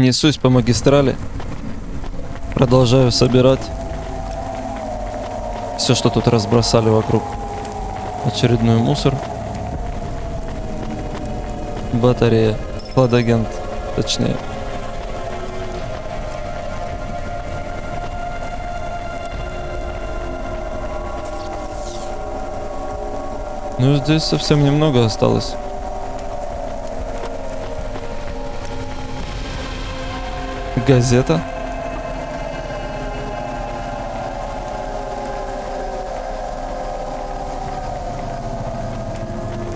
Несусь по магистрали. Продолжаю собирать все, что тут разбросали вокруг. Очередной мусор. Батарея. Хладагент, точнее. Ну, здесь совсем немного осталось. Газета.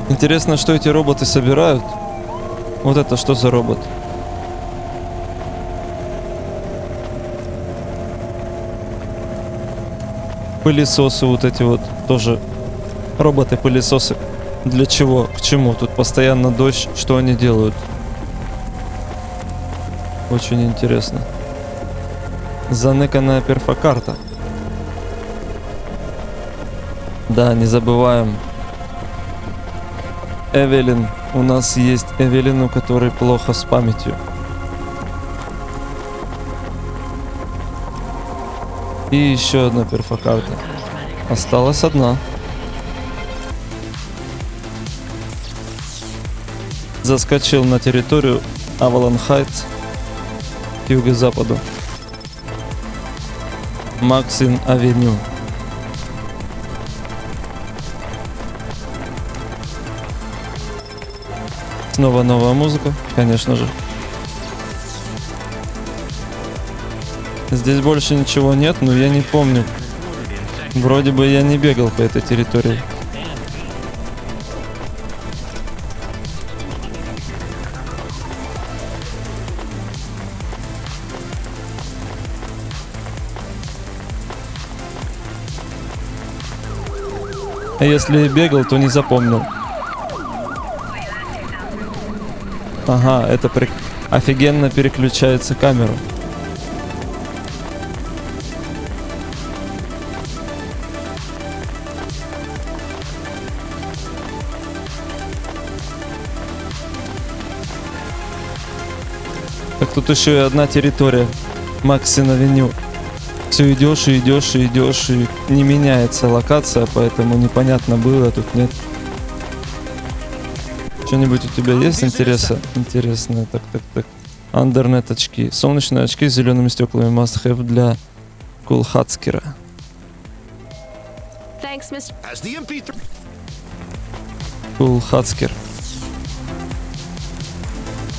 Интересно, что эти роботы собирают. Вот это что за робот? Пылесосы вот эти вот тоже. Роботы-пылесосы. Для чего? К чему? Тут постоянно дождь. Что они делают? Очень интересно. Заныканная перфокарта. Да, не забываем. Эвелин. У нас есть Эвелин, у которой плохо с памятью. И еще одна перфокарта. Осталась одна. Заскочил на территорию Авалон Хайтс к юго-западу. Максин Авеню. Снова новая музыка, конечно же. Здесь больше ничего нет, но я не помню. Вроде бы я не бегал по этой территории. А если и бегал, то не запомнил. Ага, это офигенно переключается камеру. Так тут еще и одна территория. Максин Авеню. Все идешь и идешь и идешь, и не меняется локация, поэтому непонятно было, тут нет. Что-нибудь у тебя есть интересное? Так. Андернет очки. Солнечные очки с зелеными стеклами. Must have для Кулхацкера. Кулхацкер.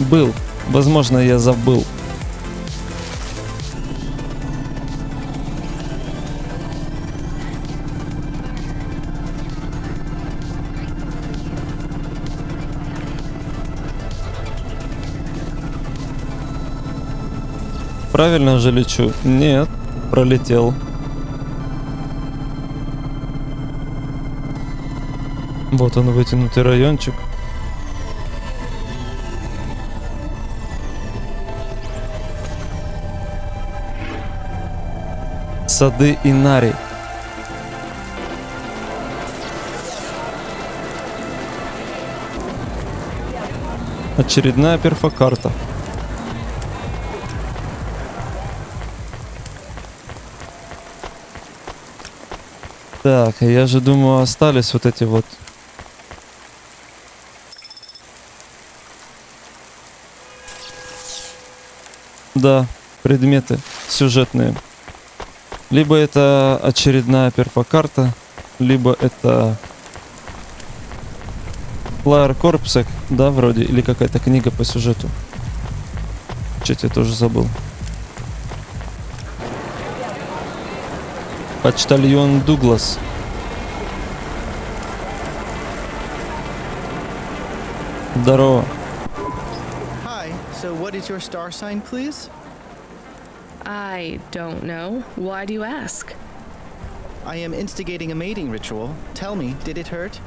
Был. Возможно, я забыл. Правильно же лечу? Нет, пролетел. Вот он, вытянутый райончик. Сады Инари. Очередная перфокарта. Так, я же думаю, остались вот эти вот. Да, предметы сюжетные. Либо это очередная перфокарта, либо это Flyer Corpsec, да, вроде, или какая-то книга по сюжету. Чуть я тоже забыл. Почтальон Дуглас. Здорово. Hi, so what is your star sign, please? I don't know. Why do you ask? I am instigating a mating ritual. Tell me, did it hurt?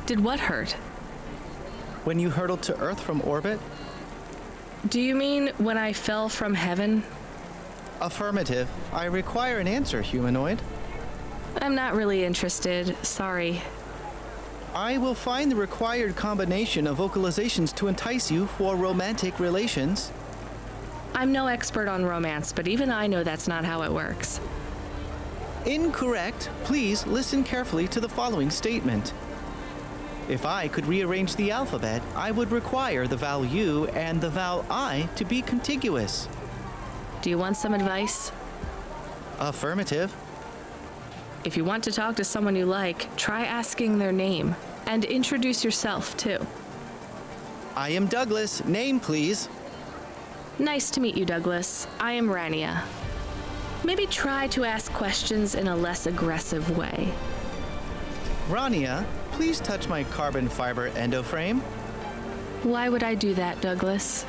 Did what hurt? When you hurtled to Earth from orbit? Do you mean when I fell from heaven? Affirmative. I require an answer, humanoid. I'm not really interested. Sorry. I will find the required combination of vocalizations to entice you for romantic relations. I'm no expert on romance, but even I know that's not how it works. Incorrect. Please listen carefully to the following statement. If I could rearrange the alphabet, I would require the vowel U and the vowel I to be contiguous. Do you want some advice? Affirmative. If you want to talk to someone you like, try asking their name. And introduce yourself, too. I am Douglas. Name, please. Nice to meet you, Douglas. I am Rania. Maybe try to ask questions in a less aggressive way. Rania, please touch my carbon fiber endoframe. Why would I do that, Douglas?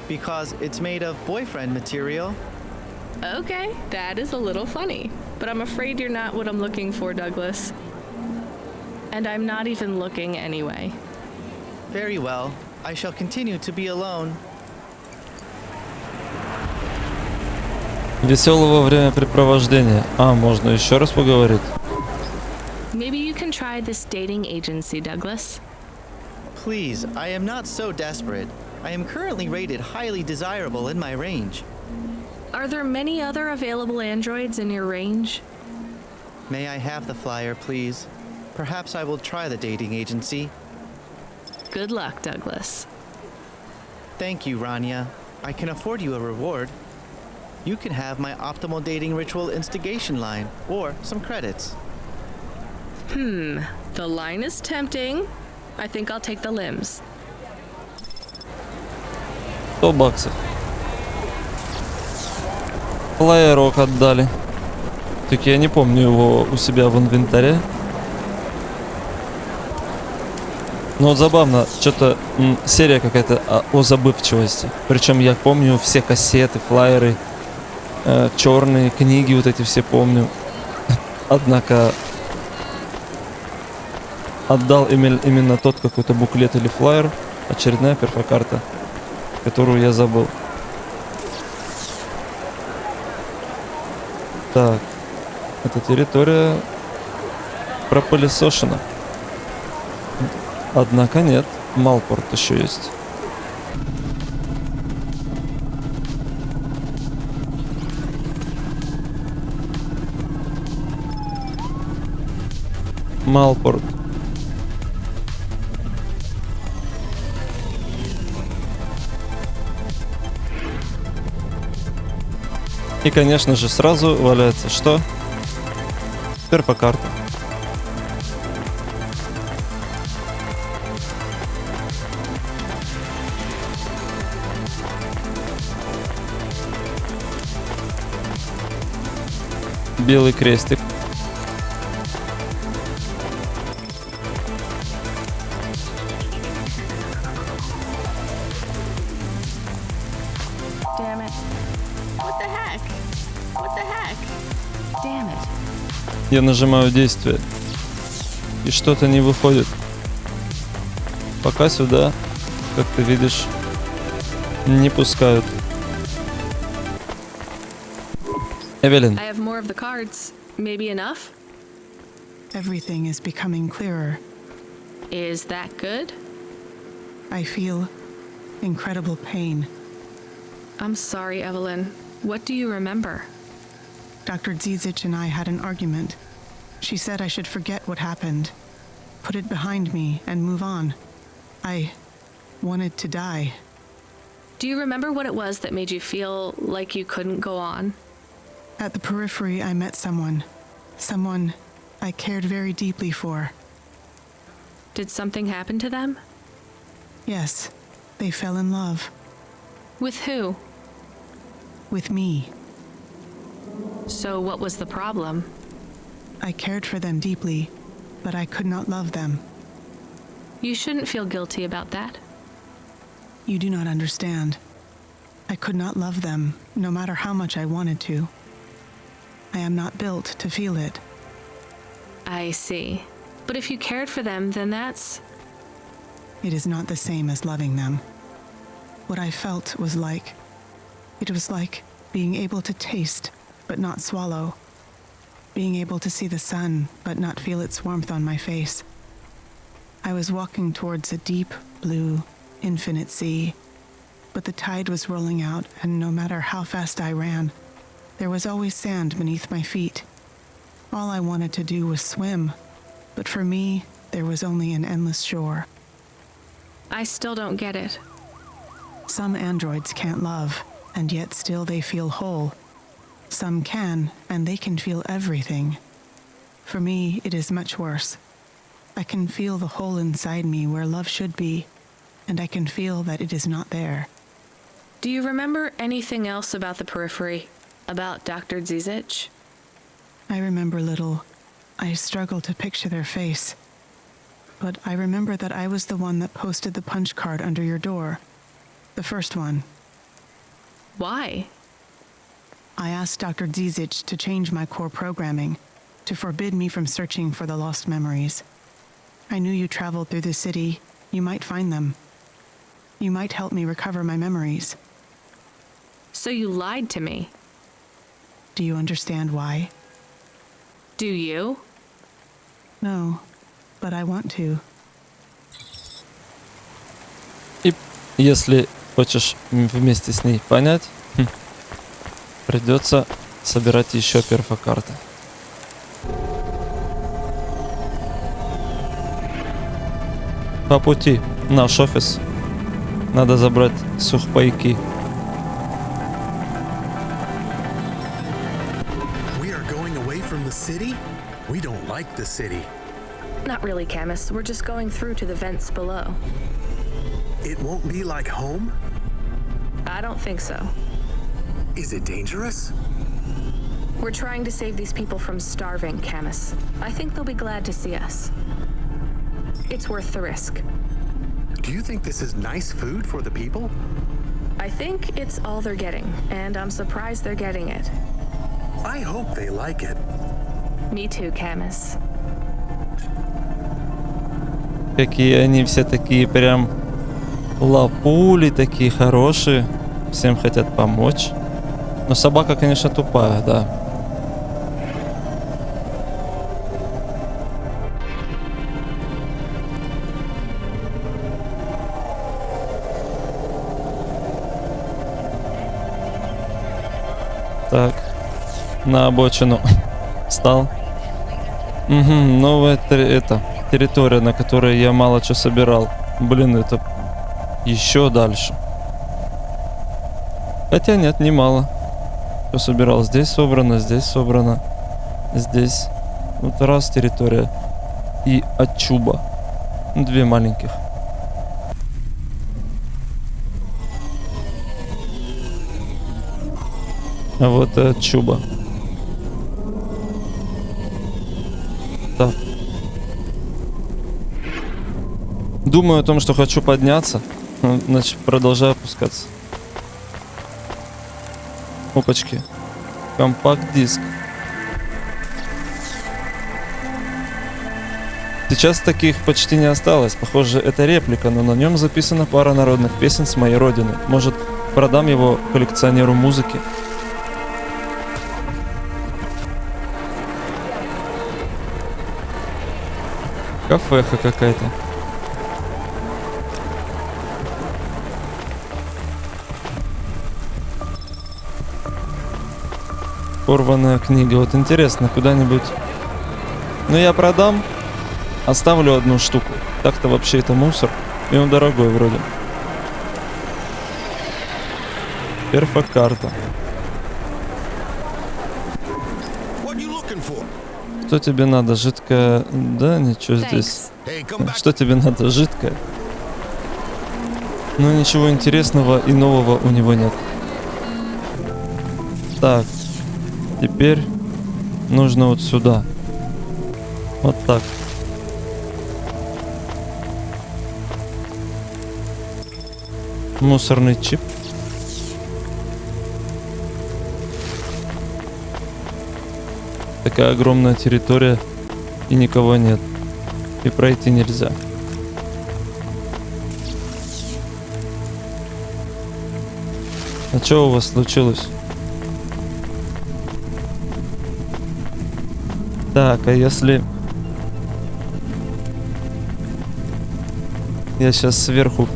Because it's made of boyfriend material. Okay, that is a little funny. But I'm afraid you're not what I'm looking for, Douglas. And I'm not even looking anyway. Very well. I shall continue to be alone. Веселого времяпрепровождения. А, можно еще раз поговорить? Maybe you can try this dating agency, Douglas. Please, I am not so desperate. I am currently rated highly desirable in my range. Are there many other available androids in your range? May I have the flyer, please? Perhaps I will try the dating agency. Good luck, Douglas. Thank you, Rania. I can afford you a reward. You can have my optimal dating ritual instigation line, or some credits. The line is tempting. I think I'll take the limbs. $100. Флайерок отдали. Так я не помню его у себя в инвентаре. Но вот забавно, что-то серия какая-то о забывчивости. Причем я помню все кассеты, флайеры, черные книги, вот эти все помню. Однако отдал именно тот какой-то буклет или флайер. Очередная перфокарта, которую я забыл. Так, эта территория пропылесошена. Однако нет, Малпорт еще есть. Малпорт. И, конечно же, сразу валяется что? Перфокарта. Белый крестик. Damn it. What the heck? What the heck? Damn it. Я нажимаю действие. И что-то не выходит. Пока сюда, как ты видишь, не пускают. Эвелин. I have more of the cards. Maybe enough? Everything is becoming clearer. Is that good? I feel incredible pain. I'm sorry, Evelyn. What do you remember? Dr. Dzizic and I had an argument. She said I should forget what happened, put it behind me, and move on. I wanted to die. Do you remember what it was that made you feel like you couldn't go on? At the periphery, I met someone I cared very deeply for. Did something happen to them? Yes, they fell in love. With who? With me. So what was the problem? I cared for them deeply, but I could not love them. You shouldn't feel guilty about that. You do not understand. I could not love them, no matter how much I wanted to. I am not built to feel it. I see. But if you cared for them, then that's... It is not the same as loving them. What I felt was like... It was like being able to taste, but not swallow. Being able to see the sun, but not feel its warmth on my face. I was walking towards a deep, blue, infinite sea. but the tide was rolling out, and no matter how fast I ran, there was always sand beneath my feet. All I wanted to do was swim, but for me, there was only an endless shore. I still don't get it. Some androids can't love, and yet still they feel whole. Some can, and they can feel everything. For me, it is much worse. I can feel the hole inside me where love should be, and I can feel that it is not there. Do you remember anything else about the periphery? About Dr. Zizic? I remember little. I struggle to picture their face. But I remember that I was the one that posted the punch card under your door. The first one. Why? I asked Dr. Zizic to change my core programming, to forbid me from searching for the lost memories. I knew you traveled through the city. You might find them. You might help me recover my memories. So you lied to me. Do you understand why? Do you? No, but I want to. И если хочешь вместе с ней понять, придется собирать еще перфокарты. По пути наш офис. Надо забрать сухпайки. We are going away from the city? We don't like the city. Not really, Camus. We're just going through to the vents below. It won't be like home? I don't think so. Is it dangerous? We're trying to save these people from starving, Camus. I think they'll be glad to see us. It's worth the risk. Do you think this is nice food for the people? I think it's all they're getting, and I'm surprised they're getting it. I hope they like it. Me too, Camus. Какие они все такие прям лапули, такие хорошие. Всем хотят помочь. Но собака, конечно, тупая, да. Так, на обочину встал. Угу, новая территория, на которой я мало что собирал. Блин, это еще дальше. Хотя нет, немало. Что собирал? Здесь собрано, здесь собрано. Здесь. Вот раз территория. И отчуба. Две маленьких. А вот и отчуба. Так. Думаю о том, что хочу подняться. Значит, продолжаю опускаться. Опачки. Компакт-диск. Сейчас таких почти не осталось. Похоже, это реплика, но на нем записана пара народных песен с моей родины. Может, продам его коллекционеру музыки? Кафеха какая-то. Порванная книга. Вот интересно, куда-нибудь... Ну, я продам. Оставлю одну штуку. Так-то вообще это мусор. И он дорогой вроде. Перфокарта. Что тебе надо? Жидкое... Да, ничего здесь. Что тебе надо? Жидкое. Но ничего интересного и нового у него нет. Так. Теперь нужно вот сюда. Вот так. Мусорный чип. Такая огромная территория и никого нет. И пройти нельзя. А что у вас случилось? Так, а если... Я сейчас сверху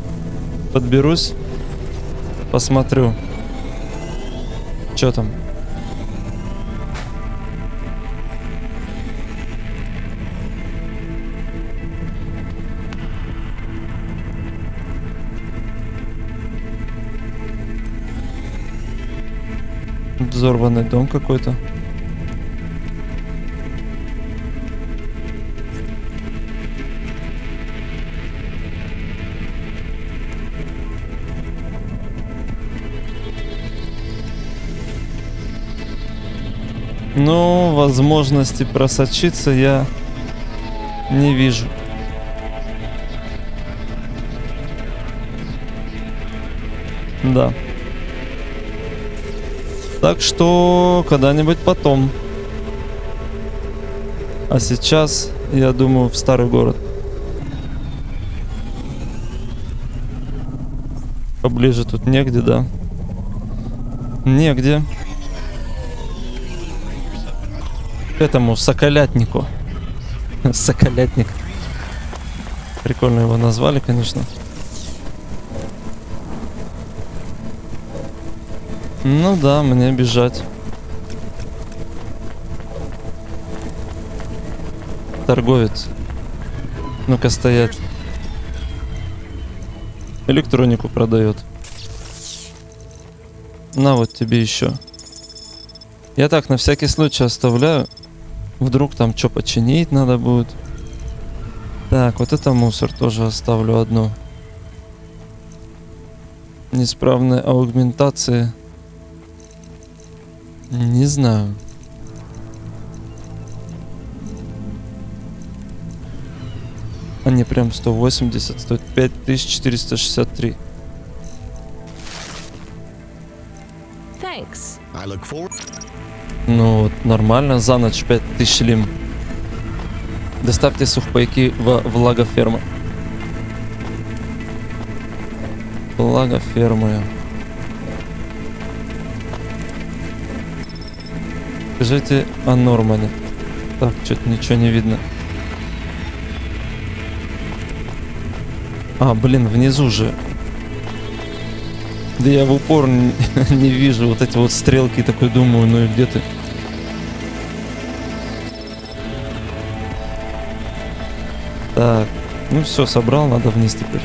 подберусь. посмотрю. Что там? Взорванный дом какой-то. Ну, возможности просочиться я не вижу. Да. Так что когда-нибудь потом. А сейчас, я думаю, в старый город. Поближе тут негде, да? Негде. К этому соколятнику. Соколятник. Прикольно его назвали, конечно. Ну да, мне бежать. Торговец. Ну-ка стоять. Электронику продает. На вот тебе еще. Я так на всякий случай оставляю. Вдруг там что починить надо будет. Так, вот это мусор тоже оставлю одну. Неисправные аугментации. Не знаю. Они прям 180, стоит 5463. Thanks. I look forward. Ну, вот, нормально, за ночь 5000 лим. Доставьте сухпайки в влагофермы. Влагофермы. Скажите о Нормане. Так, что-то ничего не видно. А, блин, внизу же. Да я в упор не вижу вот эти вот стрелки, такой думаю, ну и где ты? Так, ну все, собрал, надо вниз теперь.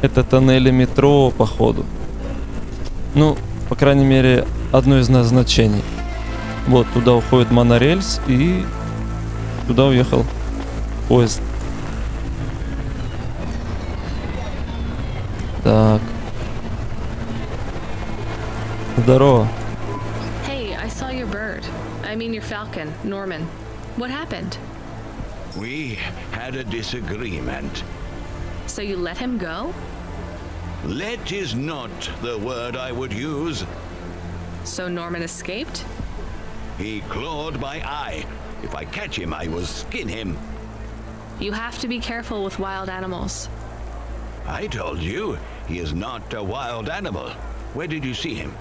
Это тоннели метро, походу. Ну, по крайней мере, одно из назначений. Вот, туда уходит монорельс, и туда уехал поезд. Так. Здорово. Hey, I saw your bird. I mean your falcon, Norman. What happened? We had a disagreement. So you let him go? Let is not the word I would use. So Norman escaped? He clawed my eye. If I catch him, I will skin him. You have to be careful with wild animals. I told you, he is not a wild animal. Where did you see him?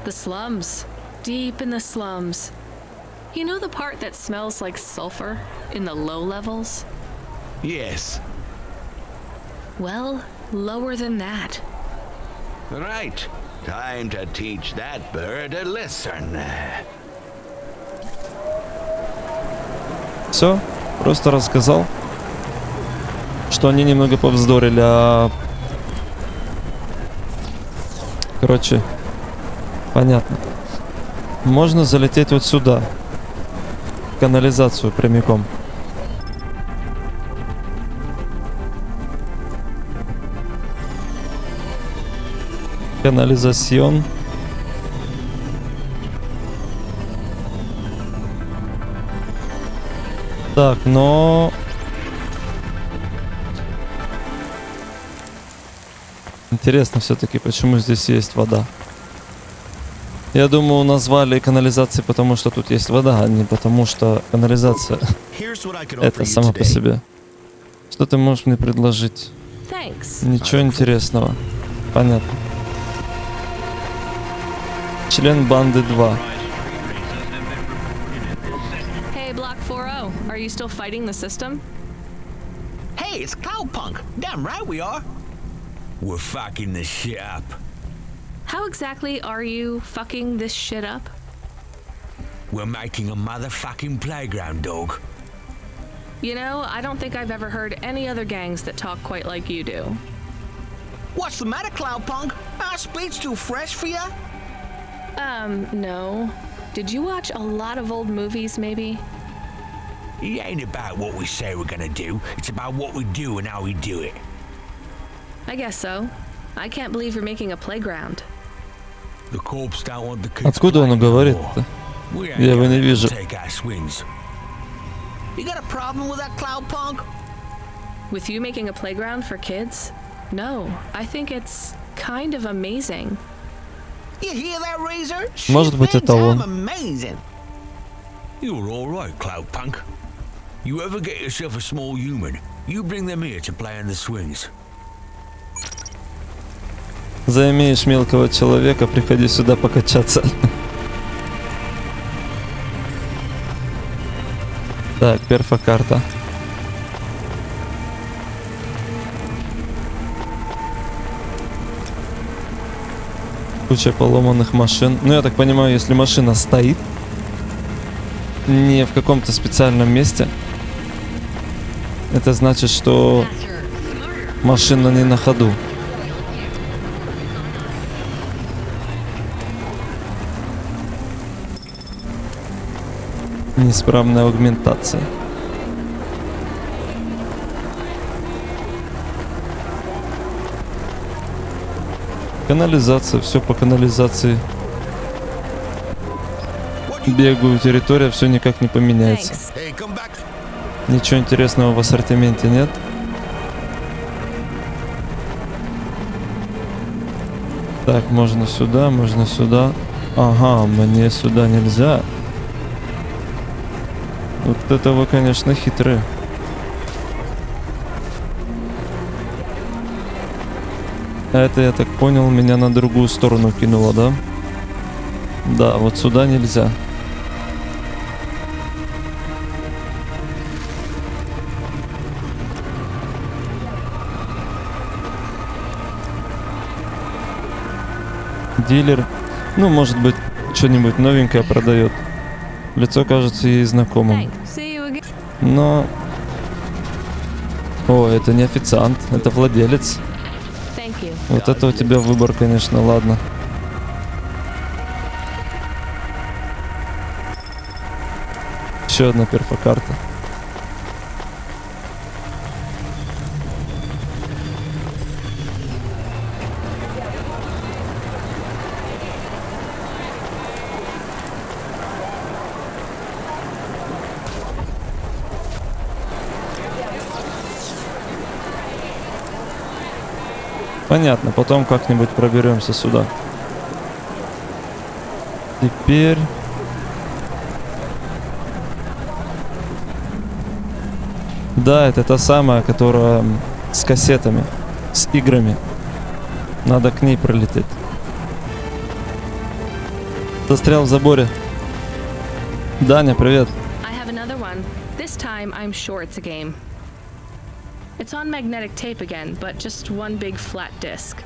The slums. Deep in the slums. You know the part that smells like sulfur in the low levels? Yes. Well, lower than that. Right. Time to teach that bird a lesson. Все, просто рассказал, что они немного повздорили, а... Короче, понятно. Можно залететь вот сюда. В канализацию прямиком. Канализацион. Так, но... Интересно все-таки, почему здесь есть вода. Я думаю, назвали канализацией, потому что тут есть вода, а не потому что канализация. Here's what I can offer Это you само по today. себе. Что ты можешь мне предложить? Thanks. Ничего интересного. Понятно. Член банды 2. Hey, Block 4-0. Are you still fighting the system? Hey, it's Cloudpunk. Damn right we are. We're fucking the shit up. exactly are you fucking this shit up? We're making a motherfucking playground, dog. You know, I don't think I've ever heard any other gangs that talk quite like you do. What's the matter, Cloudpunk? Our speech too fresh for ya? No. Did you watch a lot of old movies, maybe? It ain't about what we say we're gonna do, it's about what we do and how we do it. I guess so. I can't believe you're making a playground. The corps don't want the kids Откуда он playing говорит-то? anymore. We ain't Я его не gonna вижу. take our swings. You got a problem with that, Cloudpunk? With you making a playground for kids? No, I think it's kind of amazing. You hear that, Razor? Может She быть, thinks это I'm он. amazing. You're alright, Cloudpunk. You ever get yourself a small human, you bring them here to play on the swings. Заимеешь мелкого человека, приходи сюда покачаться. Так, перфокарта. Куча поломанных машин. Ну, я так понимаю, если машина стоит не в каком-то специальном месте, это значит, что машина не на ходу. Неисправная аугментация. Канализация, все по канализации. Бегаю, территория, все никак не поменяется. Thanks. Hey, come back. Ничего интересного в ассортименте нет. Так, можно сюда, можно сюда. Ага, мне сюда нельзя. Вот это вы, конечно, хитрые. А это, я так понял, меня на другую сторону кинуло, да? Да, вот сюда нельзя. Дилер. Ну, может быть, что-нибудь новенькое продает. Лицо кажется ей знакомым. Thanks. See you again. Но... О, это не официант, это владелец. Thank you. Вот это у тебя выбор, конечно, ладно. Еще одна перфокарта. Понятно, потом как-нибудь проберемся сюда. Теперь... Да, это та самая, которая с кассетами, с играми. Надо к ней пролететь. Застрял в заборе. Даня, привет. I have another one. This time, I'm sure it's a game. It's on magnetic tape again, but just one big flat disc.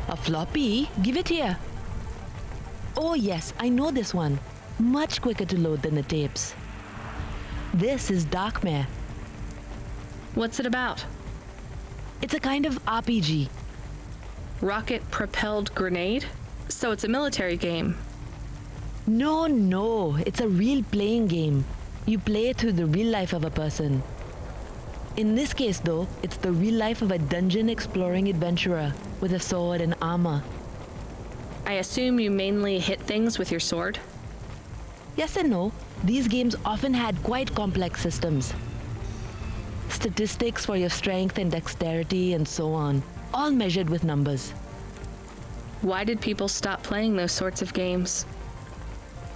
A floppy? Give it here. Oh yes, I know this one. Much quicker to load than the tapes. This is Darkmare. What's it about? It's a kind of RPG. Rocket-propelled grenade? So it's a military game. No, it's a real playing game. You play through the real life of a person. In this case though, it's the real life of a dungeon exploring adventurer with a sword and armor. I assume you mainly hit things with your sword? Yes and no, these games often had quite complex systems. Statistics for your strength and dexterity and so on, all measured with numbers. Why did people stop playing those sorts of games?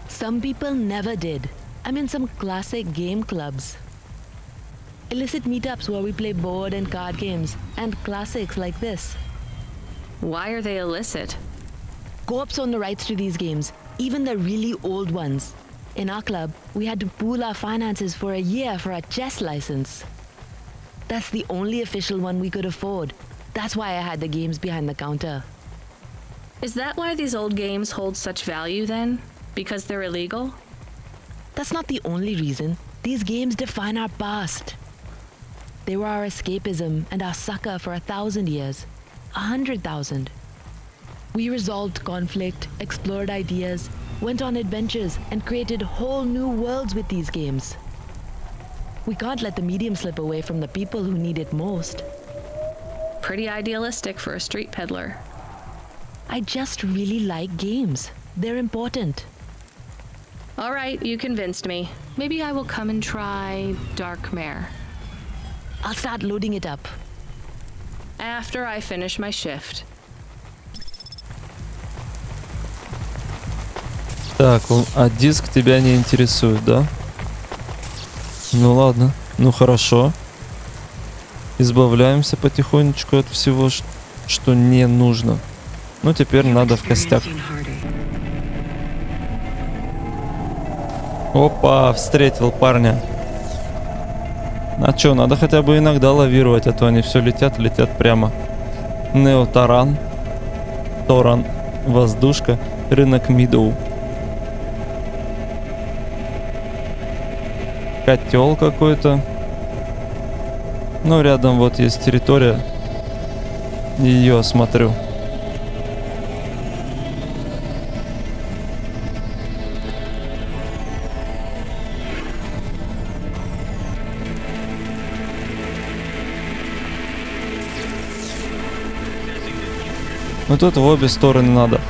Some people never did. I'm in some classic game clubs. Illicit meetups where we play board and card games, and classics like this. Why are they illicit? Co-ops own the rights to these games, even the really old ones. In our club, we had to pool our finances for a year for a chess license. That's the only official one we could afford. That's why I had the games behind the counter. Is that why these old games hold such value then? Because they're illegal? That's not the only reason. These games define our past. They were our escapism and our succor for 1,000 years. 100,000. We resolved conflict, explored ideas, went on adventures, and created whole new worlds with these games. We can't let the medium slip away from the people who need it most. Pretty idealistic for a street peddler. I just really like games. They're important. All right, you convinced me. Maybe I will come and try Dark Mare. I'll start loading it up. After I finish my shift. Так, а диск тебя не интересует, да? Ну ладно, ну хорошо. Избавляемся потихонечку от всего, что не нужно. Ну теперь надо в костяк. Опа, встретил парня. А чё, надо хотя бы иногда лавировать, а то они все летят прямо. Неотаран, Торан, воздушка, рынок Мидоу. Котел какой-то. Ну, рядом вот есть территория. Ее осмотрю. Ну тут в обе стороны надо.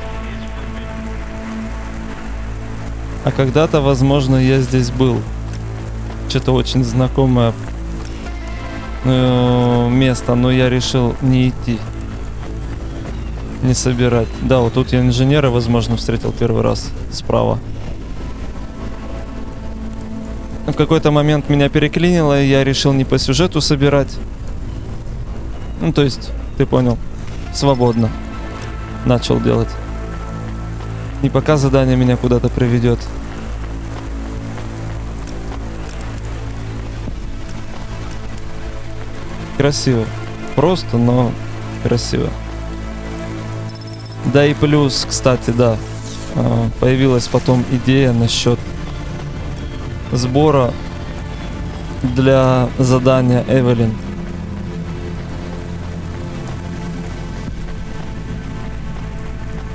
А когда-то, возможно, я здесь был. Что-то очень знакомое место, но я решил не идти. Не собирать. Да, вот тут я инженера, возможно, встретил первый раз справа. В какой-то момент меня переклинило, и я решил не по сюжету собирать. Ну, то есть, ты понял, свободно начал делать. Не пока задание меня куда-то приведет. Красиво. Просто, но красиво. Да и плюс, кстати, да, появилась потом идея насчет сбора для задания Эвелин.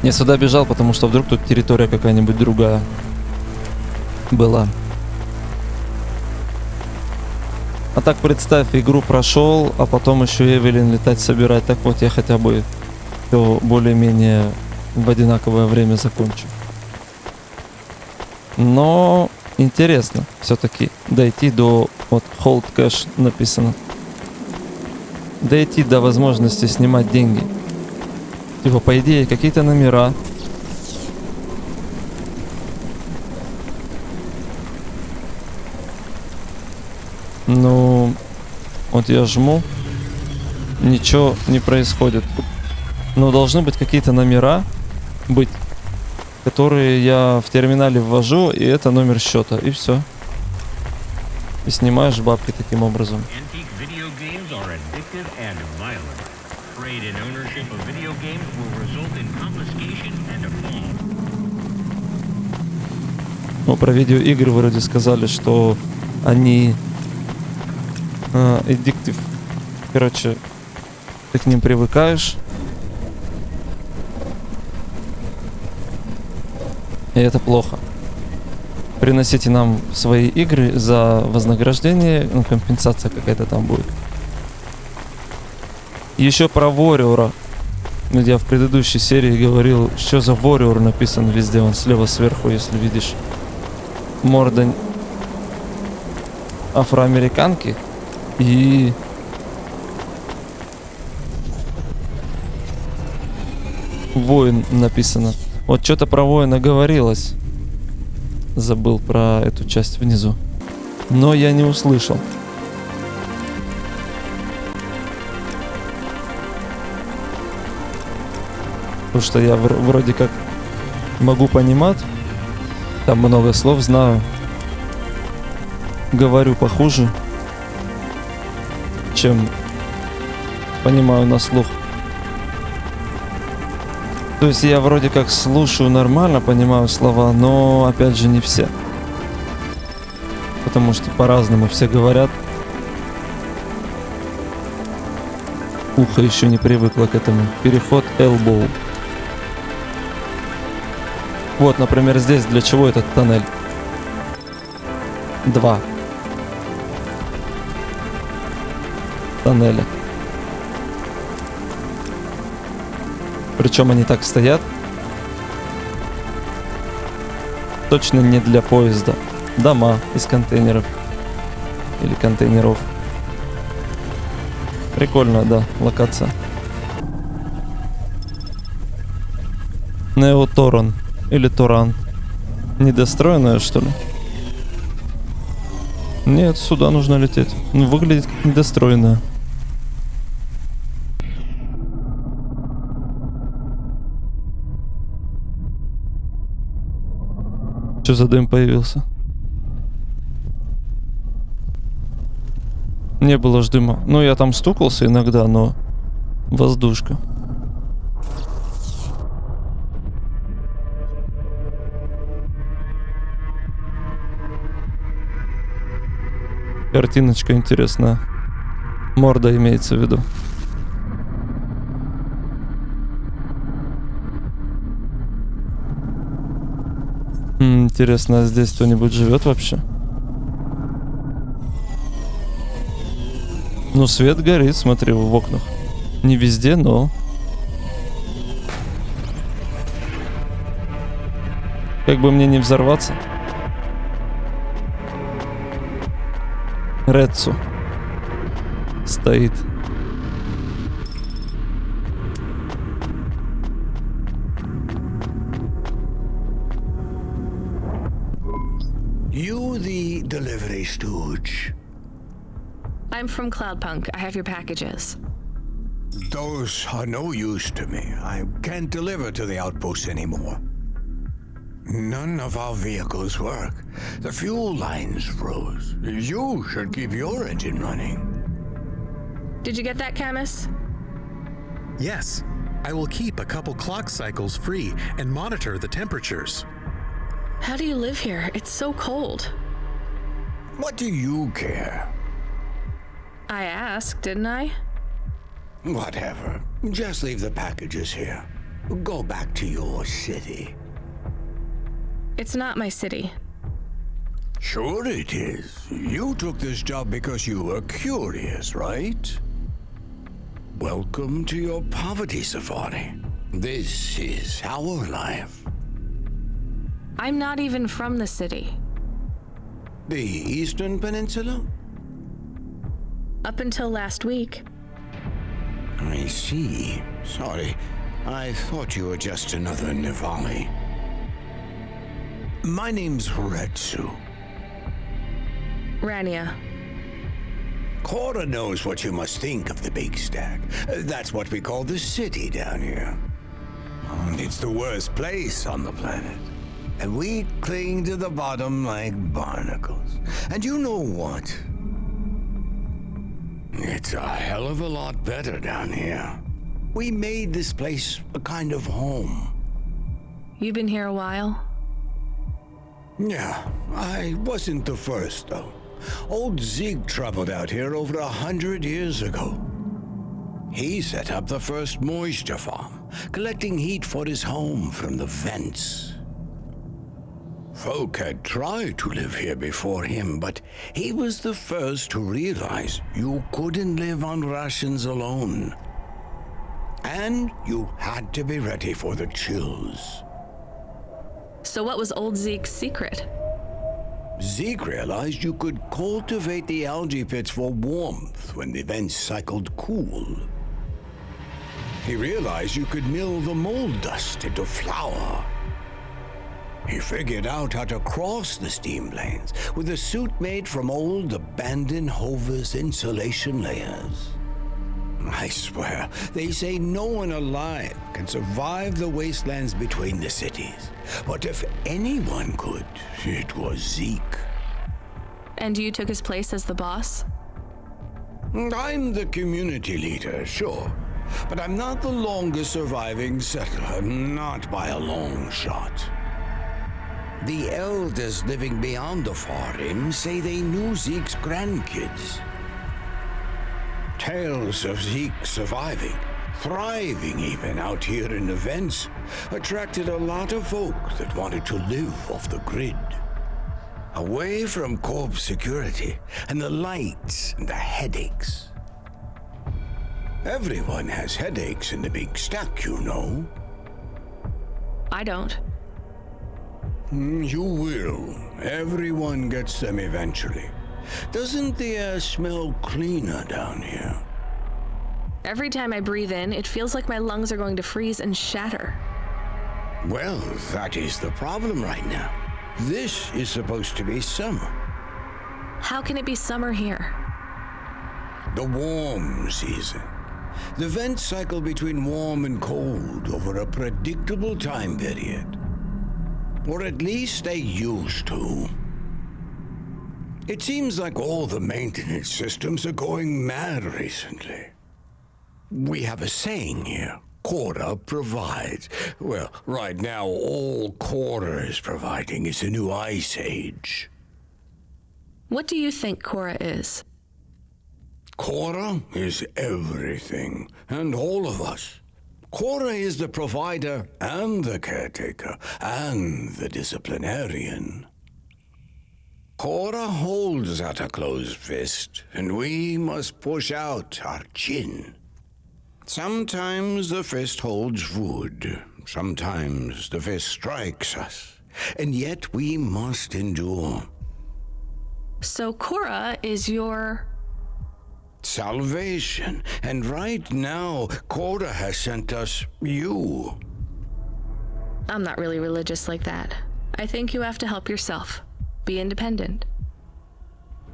Я сюда бежал, потому что вдруг тут территория какая-нибудь другая была. А так представь, игру прошел, а потом еще Эвелин летать собирать. Так вот я хотя бы все более-менее в одинаковое время закончу. Но интересно все-таки дойти до... Вот Hold Cash написано. Дойти до возможности снимать деньги. Типа, по идее, какие-то номера. Ну, вот я жму, ничего не происходит. Но должны быть какие-то номера, которые я в терминале ввожу, и это номер счета, и все. И снимаешь бабки таким образом. Ну, про видеоигры вроде сказали, что они Детектив. Короче, ты к ним привыкаешь. И это плохо. Приносите нам свои игры за вознаграждение, ну, компенсация какая-то там будет. Еще про Warrior. Я в предыдущей серии говорил, что за Warrior написан везде, он слева сверху, если видишь. Морда афроамериканки. И воин написано. Вот что-то про воина говорилось. Забыл про эту часть внизу. Но я не услышал. Потому что я вроде как могу понимать. Там много слов знаю. Говорю похуже, чем понимаю на слух. То есть я вроде как слушаю нормально, понимаю слова, но опять же не все. Потому что по-разному все говорят. Ухо еще не привыкло к этому. Переход elbow. Вот, например, здесь для чего этот тоннель? 2 тоннеля. Причем они так стоят. Точно не для поезда. Дома из контейнеров. Или контейнеров. Прикольная, да, локация. Неоторон. Или Торан. Недостроенная, что ли? Нет, сюда нужно лететь. Ну, выглядит как недостроенная. Что за дым появился? Не было ж дыма. Ну, я там стукался иногда, но... Воздушка. Картиночка интересная. Морда имеется в виду. Интересно, а здесь кто-нибудь живет вообще? Ну, свет горит, смотри, в окнах. Не везде, но... Как бы мне не взорваться. Рецу стоит. You the delivery stooge. I'm from Cloudpunk. I have your packages. Those are no use to me. I can't deliver to the outpost anymore. None of our vehicles work. The fuel lines froze. You should keep your engine running. Did you get that, Camus? Yes, I will keep a couple clock cycles free and monitor the temperatures. How do you live here? It's so cold. What do you care? I asked, didn't I? Whatever. Just leave the packages here. Go back to your city. It's not my city. Sure it is. You took this job because you were curious, right? Welcome to your poverty safari. This is our life. I'm not even from the city. The Eastern Peninsula? Up until last week. I see. Sorry. I thought you were just another Nivali. My name's Retsu. Rania. Cora knows what you must think of the Big Stack. That's what we call the city down here. It's the worst place on the planet. And we cling to the bottom like barnacles. And you know what? It's a hell of a lot better down here. We made this place a kind of home. You've been here a while? Yeah, I wasn't the first, though. Old Zeke traveled out here over 100 years ago. He set up the first moisture farm, collecting heat for his home from the vents. Folk had tried to live here before him, but he was the first to realize you couldn't live on rations alone. And you had to be ready for the chills. So what was old Zeke's secret? Zeke realized you could cultivate the algae pits for warmth when the vents cycled cool. He realized you could mill the mold dust into flour. He figured out how to cross the steam planes with a suit made from old abandoned Hover's insulation layers. I swear, they say no one alive can survive the wastelands between the cities. But if anyone could, it was Zeke. And you took his place as the boss? I'm the community leader, sure. but I'm not the longest surviving settler, not by a long shot. The elders living beyond the far rim say they knew Zeke's grandkids. Tales of Zeke surviving, thriving even out here in the vents, attracted a lot of folk that wanted to live off the grid. Away from corp security and the lights and the headaches. Everyone has headaches in the big stack, you know. I don't. You will. Everyone gets them eventually. Doesn't the air smell cleaner down here? Every time I breathe in, it feels like my lungs are going to freeze and shatter. Well, that is the problem right now. This is supposed to be summer. How can it be summer here? The warm season. The vents cycle between warm and cold over a predictable time period. Or at least they used to. It seems like all the maintenance systems are going mad recently. We have a saying here. Cora provides. Well, right now, all Cora is providing is a new ice age. What do you think Cora is? Cora is everything, and all of us. Cora is the provider and the caretaker and the disciplinarian. Cora holds out a closed fist, and we must push out our chin. Sometimes the fist holds wood, sometimes the fist strikes us, and yet we must endure. So Cora is your... salvation, and right now, Cora has sent us you. I'm not really religious like that. I think you have to help yourself. Be independent.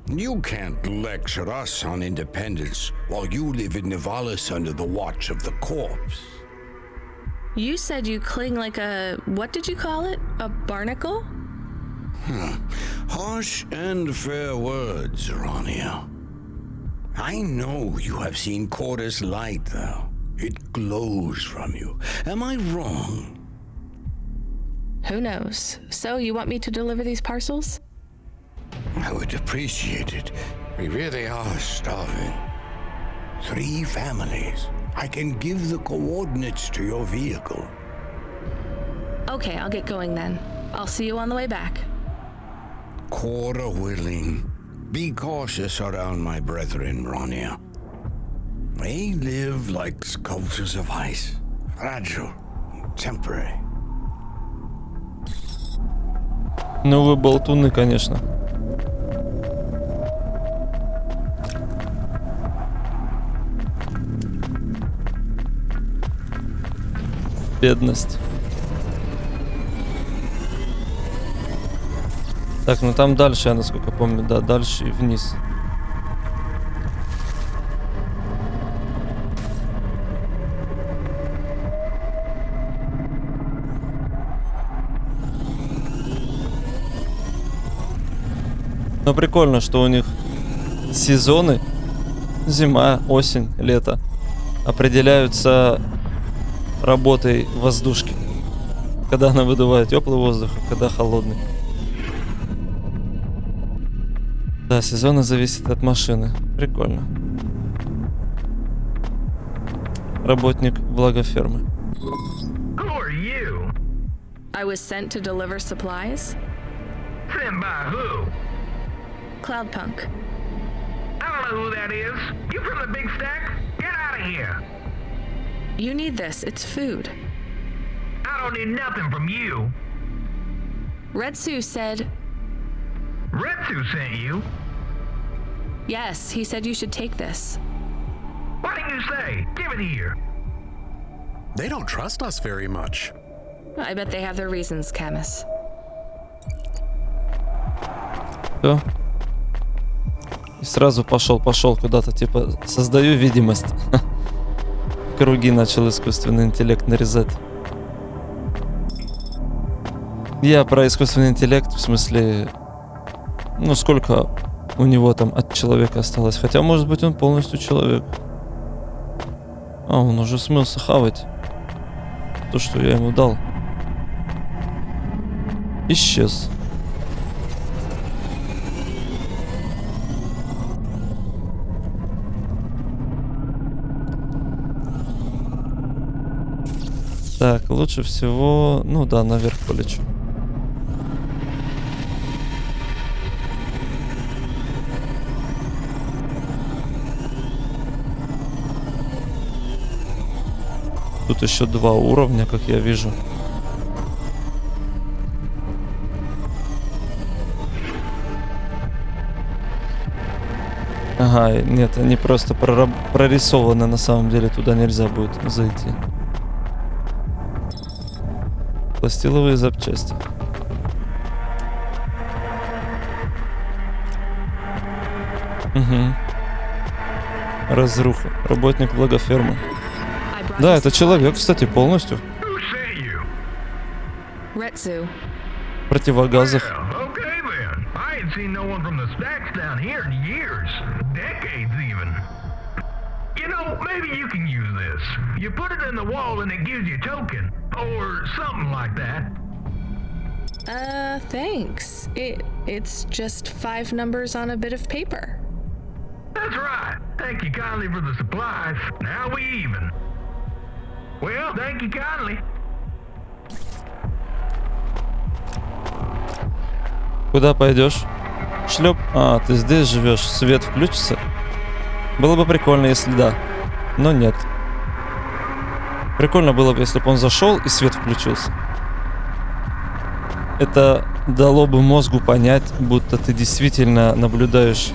You can't lecture us on independence while you live in Nivalis under the watch of the corpse. You said you cling like a... what did you call it? A barnacle? Harsh and fair words, Rania. I know you have seen Cora's light, though. It glows from you. Am I wrong? Who knows? So you want me to deliver these parcels? I would appreciate it. We really are starving. 3 families. I can give the coordinates to your vehicle. Okay, I'll get going then. I'll see you on the way back. Cora willing. Be cautious around my brethren, Rania. They live like sculptures of ice. Fragile, temporary. Ну вы болтуны, конечно. Бедность. Так, ну там дальше, я насколько помню, да, дальше и вниз. Но прикольно, что у них сезоны, зима, осень, лето, определяются работой воздушки. Когда она выдувает теплый воздух, а когда холодный. Да, сезоны зависят от машины. Прикольно. Работник благофермы. Who are you? I was sent to deliver supplies. Sent by who? Cloudpunk. I don't know who that is. You from the big stack? Get out of here. You need this. It's food. I don't need nothing from you. Retsu said... Retsu sent you? Yes, he said you should take this. What did you say? Give it here. They don't trust us very much. I bet they have their reasons, Camus. Все. И сразу пошел куда-то, типа, создаю видимость. Круги начал искусственный интеллект нарезать. Я про искусственный интеллект, в смысле, ну сколько у него там от человека осталось. Хотя, может быть, он полностью человек. А, он уже смылся хавать то, что я ему дал. Исчез. Так, лучше всего... Ну да, наверх полечу. Тут еще 2 уровня, как я вижу. Ага, нет, они просто прорисованы, на самом деле туда нельзя будет зайти. Пластиловые запчасти. Угу. Разруха. Работник благофермы. Да, это человек, кстати, полностью. Retsu. В противогазах. Okay then. I ain't seen no one from the stacks down here in years. Decades even. You know, maybe you can use this. You put it in the wall and it gives you a token. Or something like that. Thanks. It's just 5 numbers on a bit of paper. That's right. Thank you kindly for the supplies. Now we even. Well, thank you kindly. Куда пойдешь? Шлеп. А, ты здесь живешь. Свет включится? Было бы прикольно, если да. Но нет. Прикольно было бы, если бы он зашел и свет включился. Это дало бы мозгу понять, будто ты действительно наблюдаешь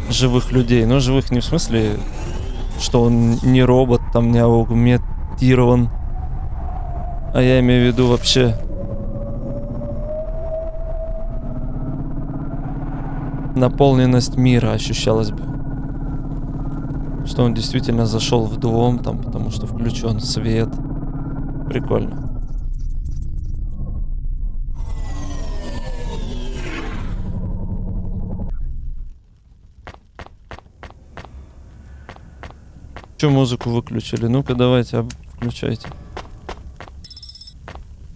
живых людей. Но живых не в смысле, что он не робот, там не аугментирован. А я имею в виду вообще... наполненность мира ощущалась бы. Что он действительно зашел в дом, там, потому что включен свет. Прикольно. Че музыку выключили? Ну-ка давайте, включайте.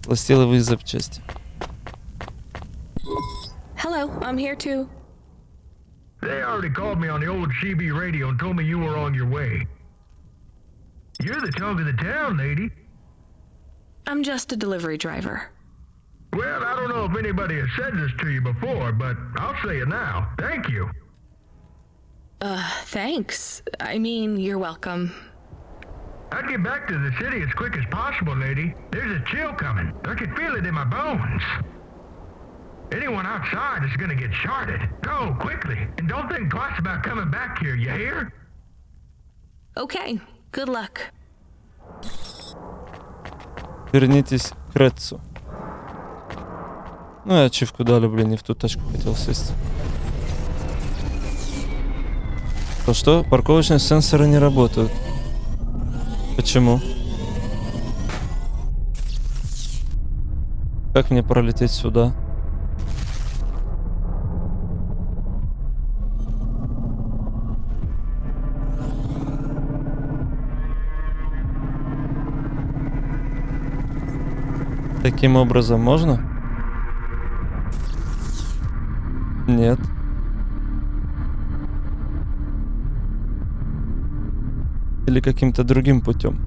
Пластиловые запчасти. Hello, I'm here too. They already called me on the old CB radio and told me you were on your way. You're the talk of the town, lady. I'm just a delivery driver. Well, I don't know if anybody has said this to you before, but I'll say it now. Thank you. Thanks. I mean, you're welcome. I'd get back to the city as quick as possible, lady. There's a chill coming. I can feel it in my bones. Anyone outside is gonna get sharded. Go, quickly. And don't think twice about coming back here, you hear? Okay, good luck. Вернитесь к Редсу. Ну, я ачивку дали, блин, не в ту тачку хотел сесть. То что? Парковочные сенсоры не работают. Почему? Как мне пролететь сюда? Таким образом можно? Нет. Или каким-то другим путем.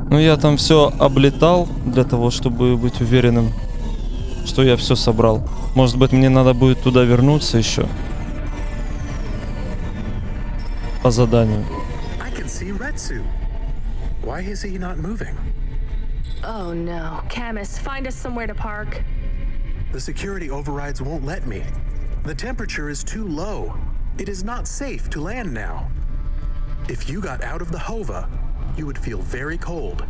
Ну, я там все облетал для того, чтобы быть уверенным, что я все собрал. Может быть, мне надо будет туда вернуться еще. По заданию. Why is he not moving? Oh no. Camus, find us somewhere to park. The security overrides won't let me. The temperature is too low. It is not safe to land now. If you got out of the Hova, you would feel very cold.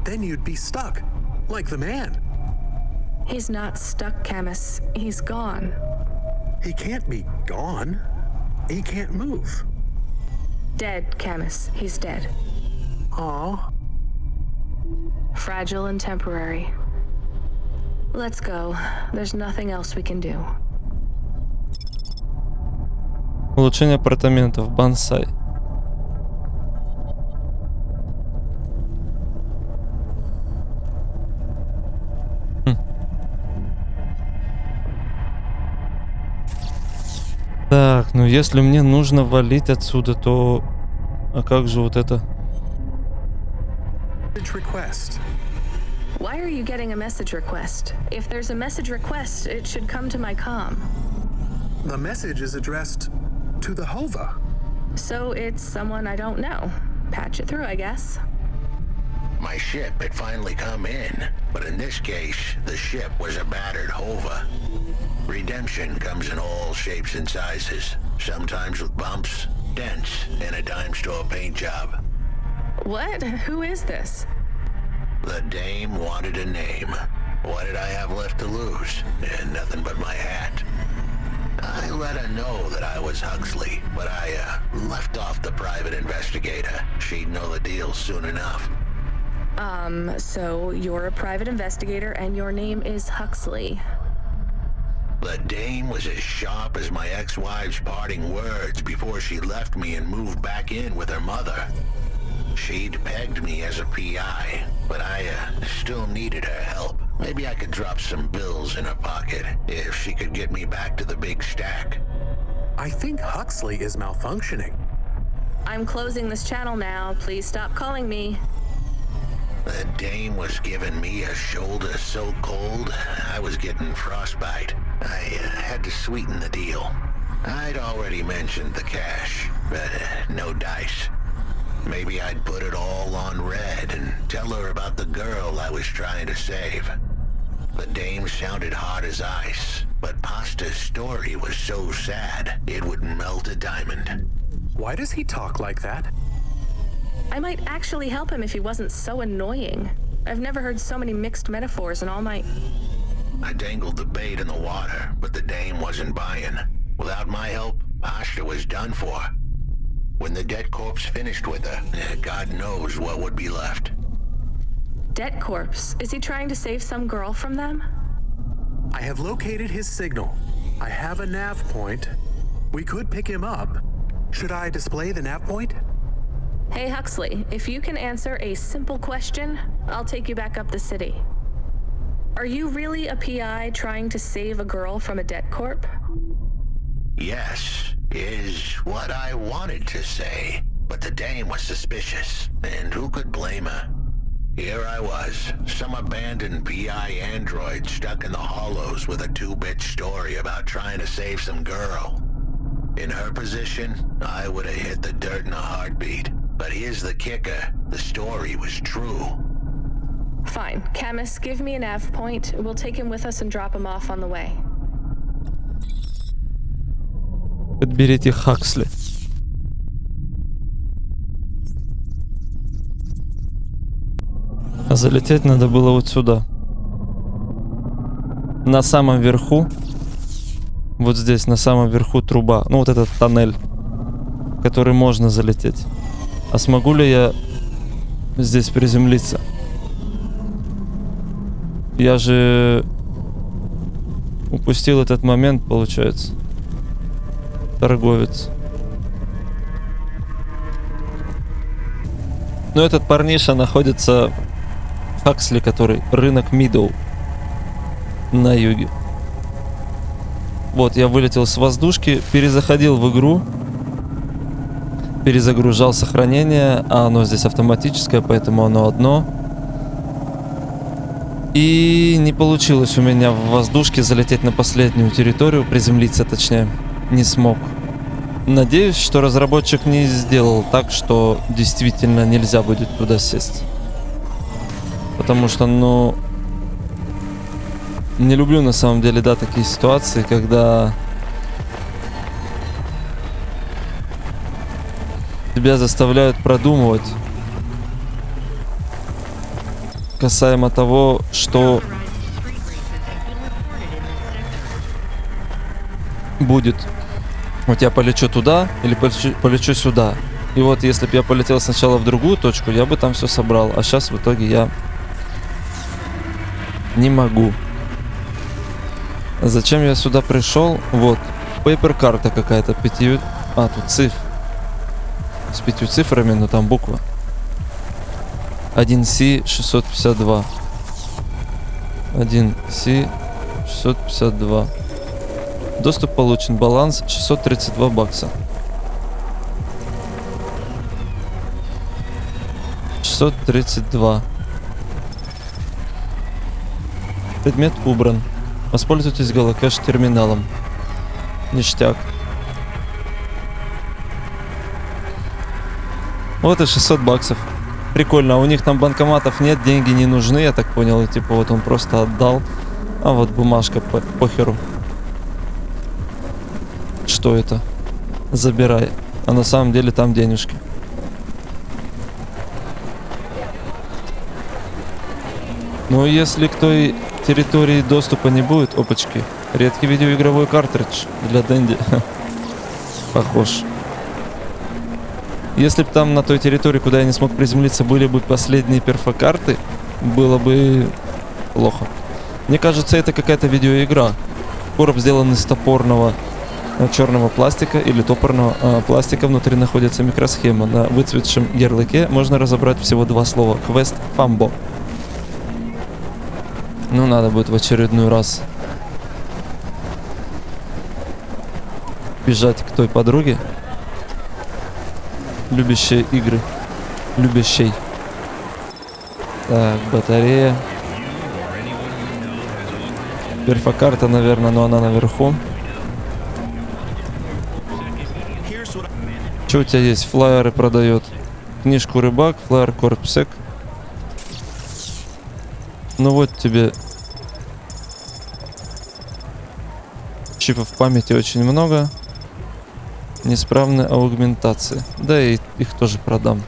Then you'd be stuck, like the man. He's not stuck, Camus. He's gone. He can't be gone. He can't move. Dead, Camus. He's dead. Aw. Fragile and temporary. Let's go. There's nothing else we can do. Улучшение апартаментов. Бонсай. Так, ну если мне нужно валить отсюда, то... А как же вот это? Request. Why are you getting a message request? If there's a message request, it should come to my comm. The message is addressed to the Hova. So it's someone I don't know. Patch it through, I guess. My ship had finally come in, but in this case, the ship was a battered Hova. Redemption comes in all shapes and sizes, sometimes with bumps, dents, and a dime store paint job. What? Who is this? The dame wanted a name. What did I have left to lose? Nothing but my hat. I let her know that I was Huxley, but I left off the private investigator. She'd know the deal soon enough. So you're a private investigator and your name is Huxley. The dame was as sharp as my ex-wife's parting words before she left me and moved back in with her mother. She'd pegged me as a PI, but I still needed her help. Maybe I could drop some bills in her pocket if she could get me back to the big stack. I think Huxley is malfunctioning. I'm closing this channel now. Please stop calling me. The dame was giving me a shoulder so cold, I was getting frostbite. I had to sweeten the deal. I'd already mentioned the cash, but no dice. Maybe I'd put it all on red and tell her about the girl I was trying to save. The dame sounded hard as ice, but Pasta's story was so sad it would melt a diamond. Why does he talk like that? I might actually help him if he wasn't so annoying. I've never heard so many mixed metaphors in all my... I dangled the bait in the water, but the dame wasn't buying. Without my help, Pasta was done for. When the debt corpse finished with her, God knows what would be left. Debt corpse? Is he trying to save some girl from them? I have located his signal. I have a nav point. We could pick him up. Should I display the nav point? Hey Huxley, if you can answer a simple question, I'll take you back up the city. Are you really a PI trying to save a girl from a debt corp? Yes, is what I wanted to say, but the dame was suspicious, and who could blame her? Here I was, some abandoned PI android stuck in the hollows with a 2-bit story about trying to save some girl. In her position, I would have hit the dirt in a heartbeat. But here's the kicker, the story was true. Fine. Camus, give me a nav point. We'll take him with us and drop him off on the way. Подберите Хаксли. А залететь надо было вот сюда. На самом верху. Вот здесь, на самом верху труба. Ну, вот этот тоннель, в который можно залететь. А смогу ли я здесь приземлиться? Я же упустил этот момент, получается. Торговец. Но этот парниша находится в Хаксли, который рынок Мидоу на юге. Вот, я вылетел с воздушки, перезаходил в игру. Перезагружал сохранение, а оно здесь автоматическое, поэтому оно одно. И не получилось у меня в воздушке залететь на последнюю территорию, приземлиться точнее, не смог. Надеюсь, что разработчик не сделал так, что действительно нельзя будет туда сесть. Потому что, ну... Не люблю на самом деле, да, такие ситуации, когда... Тебя заставляют продумывать касаемо того, что будет. Вот я полечу туда или полечу сюда. И вот если бы я полетел сначала в другую точку, я бы там все собрал. А сейчас в итоге я не могу. Зачем я сюда пришел? Вот. Пейпер-карта какая-то. А, тут цифр. С 5 цифрами, но там буква. 1C 652. 1C 652. Доступ получен. Баланс 632 бакса. 632. Предмет убран. Воспользуйтесь голокэш-терминалом. Ништяк. Вот и 600 баксов. Прикольно, а у них там банкоматов нет, деньги не нужны, я так понял. И типа вот он просто отдал. А вот бумажка похеру. Что это? Забирай. А на самом деле там денежки. Ну если к той территории доступа не будет, опачки. Редкий видеоигровой картридж для Дэнди. Похож. Если бы там на той территории, куда я не смог приземлиться, были бы последние перфокарты, было бы плохо. Мне кажется, это какая-то видеоигра. Короб сделан из топорного черного пластика или топорного пластика. Внутри находится микросхема. На выцветшем ярлыке можно разобрать всего два слова. Квест Фамбо. Ну, надо будет в очередной раз бежать к той подруге, любящей игры. Любящей. Так, батарея. Перфокарта, наверное, но она наверху. Что у тебя есть? Флайеры продает. Книжку рыбак, флайер корпсек. Ну вот тебе чипов памяти очень много. Неисправная аугментация. Да, и их тоже продам.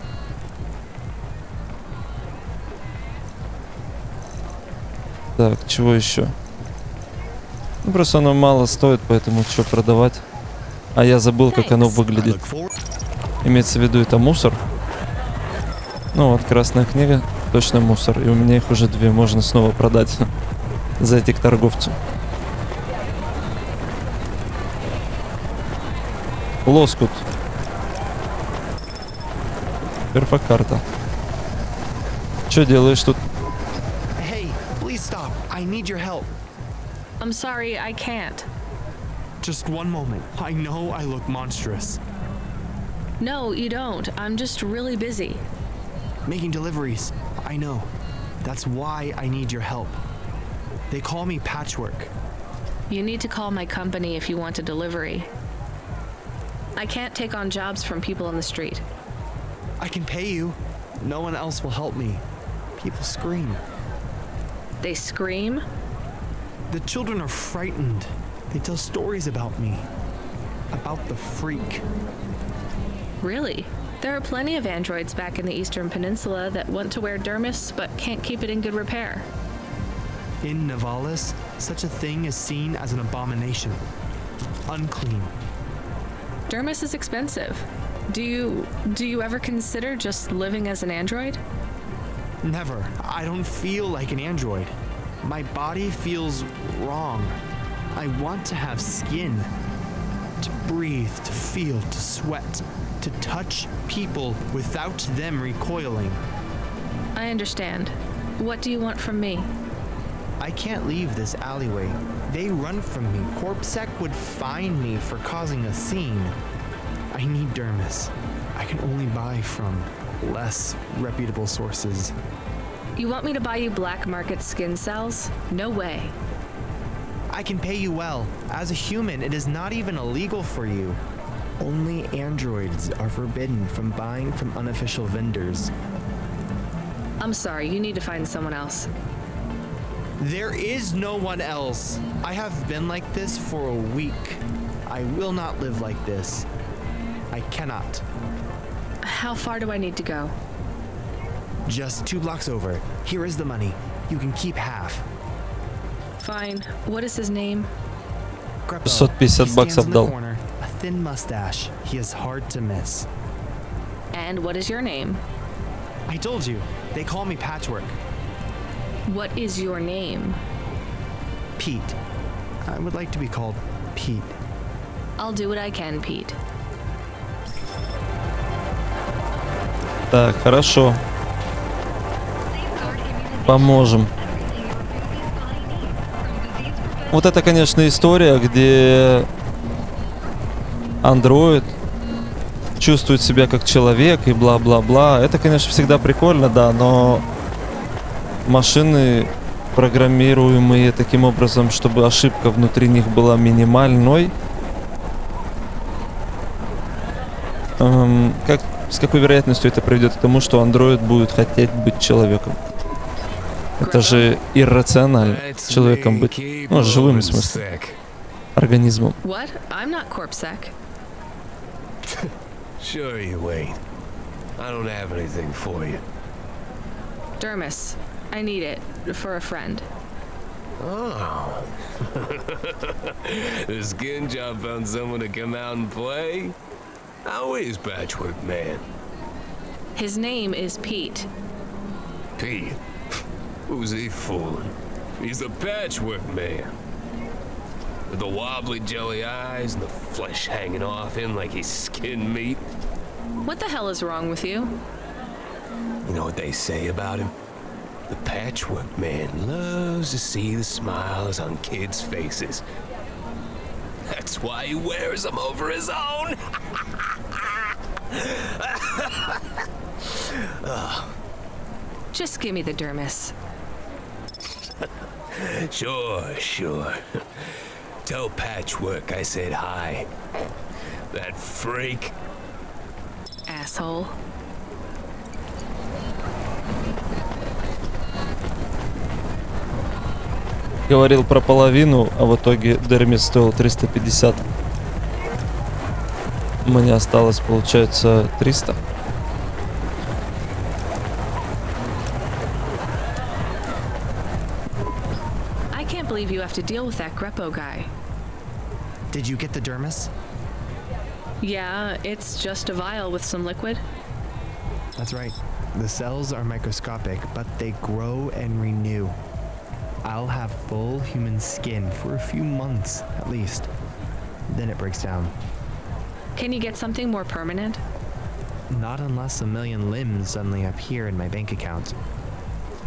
Так, чего еще? Ну, просто оно мало стоит, поэтому что продавать. А я забыл, как оно выглядит. Имеется в виду, это мусор. Ну вот, красная книга. Точно мусор. И у меня их уже две. Можно снова продать. Зайти к торговцу. Лоскут. Перфокарта. Что делаешь тут? Hey, please stop. I need your help. I'm sorry, I can't. Just one moment. I know I look monstrous. No, you don't. I'm just really busy. Making deliveries. I know. That's why I need your help. They call me Patchwork. You need to call my company if you want a delivery. I can't take on jobs from people on the street. I can pay you. No one else will help me. People scream. They scream? The children are frightened. They tell stories about me. About the freak. Really? There are plenty of androids back in the Eastern Peninsula that want to wear dermis but can't keep it in good repair. In Navalis, such a thing is seen as an abomination. Unclean. Dermis is expensive. Do you ever consider just living as an android? Never. I don't feel like an android. My body feels wrong. I want to have skin. To breathe, to feel, to sweat. To touch people without them recoiling. I understand. What do you want from me? I can't leave this alleyway. They run from me. Corpsec would find me for causing a scene. I need dermis. I can only buy from less reputable sources. You want me to buy you black market skin cells? No way. I can pay you well. As a human, it is not even illegal for you. Only androids are forbidden from buying from unofficial vendors. I'm sorry, you need to find someone else. There is no one else. I have been like this for a week. I will not live like this. I cannot. How far do I need to go? Just 2 blocks over. Here is the money. You can keep half. Fine. What is his name? 650 баксов дал. A thin mustache. He is hard to miss. And what is your name? I told you. They call me Patchwork. What is your name? Pete. I would like to be called Pete. I'll do what I can, Pete. Так, хорошо. вот это, конечно, история, где андроид чувствует себя как человек и бла-бла-бла. Это, конечно, всегда прикольно, да, но машины, программируемые таким образом, чтобы ошибка внутри них была минимальной, с какой вероятностью это приведет к тому, что андроид будет хотеть быть человеком? Это же иррационально. Человеком быть. Ну, живым, в смысле. Организмом. What? I'm not corpsec. Sure you ain't. I don't have anything for you. Dermis. I need it for a friend. Oh. The skin job found someone to come out and play? How is Patchwork Man? His name is Pete. Pete? Who's he fooling? He's the Patchwork Man. With the wobbly jelly eyes and the flesh hanging off him like he's skin meat. What the hell is wrong with you? You know what they say about him? The Patchwork Man loves to see the smiles on kids' faces. That's why he wears them over his own. Just give me the dermis. Sure. Tell Patchwork I said hi. That freak. Asshole. Говорил про половину, а в итоге Дермис стоил 350. Мне осталось, получается, 300. I can't believe you have to deal with that Greppo guy. Did you get the dermis? Yeah, it's just a vial with some liquid. That's right. The cells are microscopic, but they grow and renew. I'll have full human skin for a few months, at least. Then it breaks down. Can you get something more permanent? Not unless a million limbs suddenly appear in my bank account.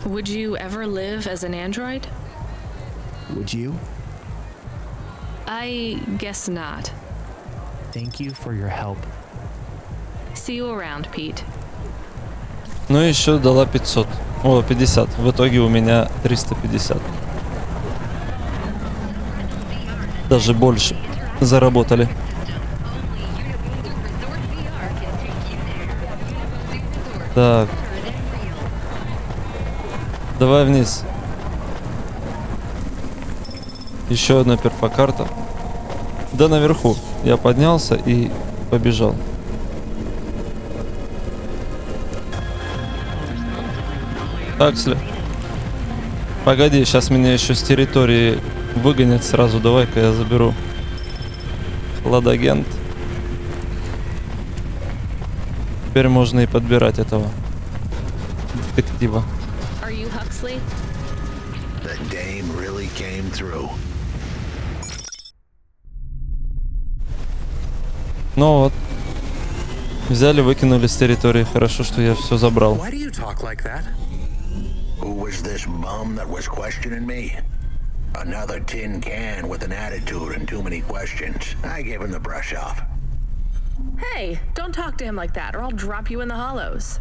Would you ever live as an android? Would you? I guess not. Thank you for your help. See you around, Pete. Ну и еще дала 500. О, 50. В итоге у меня 350. Даже больше заработали. Так. Давай вниз. Еще одна перфокарта. Да, наверху. Я поднялся и побежал. Хаксли. Погоди, сейчас меня еще с территории выгонят сразу. Давай-ка я заберу Ладагент. Теперь можно и подбирать этого детектива. Are you Huxley? The dame really came through. Ну вот. Взяли, выкинули с территории. Хорошо, что я все забрал. Why do you talk like that? Who was this bum that was questioning me? Another tin can with an attitude and too many questions. I gave him the brush off. Hey, don't talk to him like that or I'll drop you in the hollows.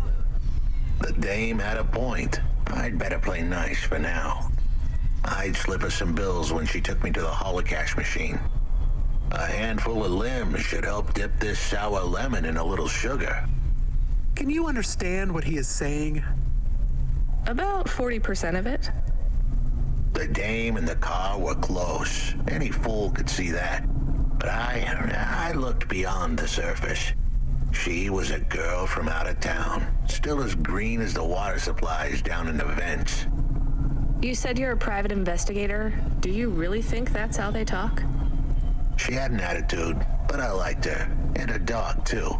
The dame had a point. I'd better play nice for now. I'd slip her some bills when she took me to the holocash machine. A handful of limbs should help dip this sour lemon in a little sugar. Can you understand what he is saying? About 40% of it. The dame and the car were close. Any fool could see that. But I looked beyond the surface. She was a girl from out of town, still as green as the water supplies down in the vents. You said you're a private investigator. Do you really think that's how they talk? She had an attitude, but I liked her. And her dog, too.